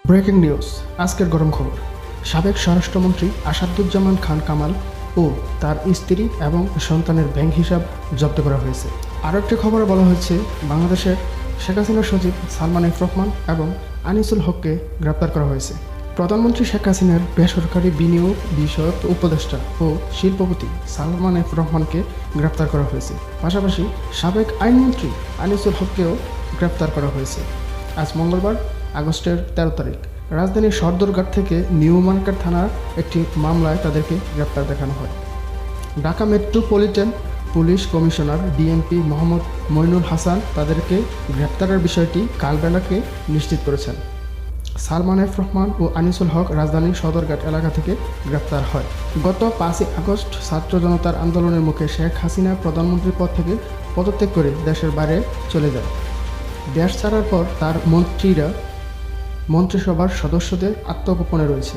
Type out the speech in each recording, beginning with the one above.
Breaking news, আজকের গরম খবর। সাবেক স্বরাষ্ট্রমন্ত্রী আসাদুজ্জামান খান কামাল ও তার স্ত্রী এবং সন্তানের ব্যাংক হিসাব জব্দ করা হয়েছে। আরও একটি খবরে বলা হয়েছে, বাংলাদেশের শেখ হাসিনার সচিব সালমান এফ রহমান এবং আনিসুল হককে গ্রেপ্তার করা হয়েছে। প্রধানমন্ত্রী শেখ হাসিনার বেসরকারি বিনিয়োগ বিষয়ক উপদেষ্টা ও শিল্পপতি সালমান এফ রহমানকে গ্রেপ্তার করা হয়েছে। পাশাপাশি সাবেক আইনমন্ত্রী আনিসুল হককেও গ্রেপ্তার করা হয়েছে। আজ মঙ্গলবার আগস্টের 13 তারিখ রাজধানীর সদরঘাট থেকে নিউ মার্কেট থানার একটি মামলায় তাদেরকে গ্রেপ্তার দেখানো হয়। Dhaka metropolitan police commissioner DMP Mohammad Mainul Hasan তাদেরকে গ্রেপ্তারের বিষয়টি কালবেলাকে নিশ্চিত করেছেন। সালমান এফ রহমান ও আনিসুল হক রাজধানীর সদরঘাট এলাকা থেকে গ্রেপ্তার হয়। গত 5 আগস্ট ছাত্র জনতার আন্দোলনের মুখে শেখ হাসিনা প্রধানমন্ত্রীর পদ থেকে পদত্যাগ করে দেশের বাইরে চলে যায়। দেশ ছাড়ার পর তার মন্ত্রীরা মন্ত্রিসভার সদস্যদের আত্মগোপনে রয়েছে।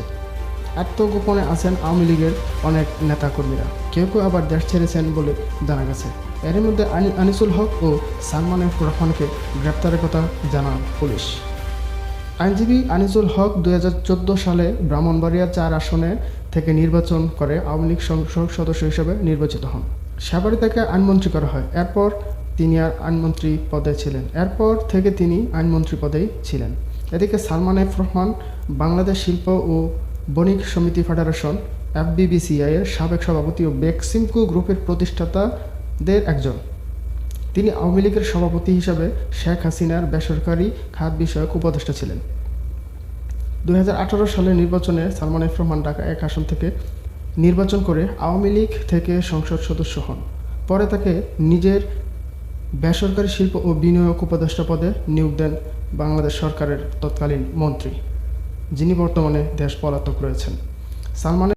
আত্মগোপনে আছেন আওয়ামী লীগের অনেক নেতাকর্মীরা, কেউ কেউ আবার দেশ ছেড়েছেন বলে জানা গেছে। এর মধ্যে আনিসুল হক ও সালমান এফ রহমানকে গ্রেপ্তারের কথা জানান পুলিশ। আইনজীবী আনিসুল হক 2014 সালে ব্রাহ্মণবাড়িয়া 4 আসনে থেকে নির্বাচন করে আওয়ামী লীগ সংসদ সদস্য হিসেবে নির্বাচিত হন। সেবারে তাকে আইনমন্ত্রী করা হয়। এরপর তিনি আর আইনমন্ত্রী পদে ছিলেন। এরপর থেকে তিনি আইনমন্ত্রী পদেই ছিলেন। এদিকে সালমান এফ রহমান বাংলাদেশ শিল্প ও বণিক সমিতি ফেডারেশন FBBCI এর সাবেক সভাপতি ও বেক্সিমকো গ্রুপের প্রতিষ্ঠাতাদের একজন। তিনি আওয়ামী লীগের সভাপতি হিসাবে শেখ হাসিনার বেসরকারি খাত বিষয়ক উপদেষ্টা ছিলেন। 2018 সালের নির্বাচনে সালমান এফ রহমান ঢাকা 1 আসন থেকে নির্বাচন করে আওয়ামী লীগ থেকে সংসদ সদস্য হন। পরে তাকে নিজের বেসরকারি শিল্প ও বিনিয়োগ উপদেষ্টা পদে নিয়োগ দেন বাংলাদেশ সরকারের তৎকালীন মন্ত্রী, যিনি বর্তমানে দেশ পলাতক রয়েছেন। সালমান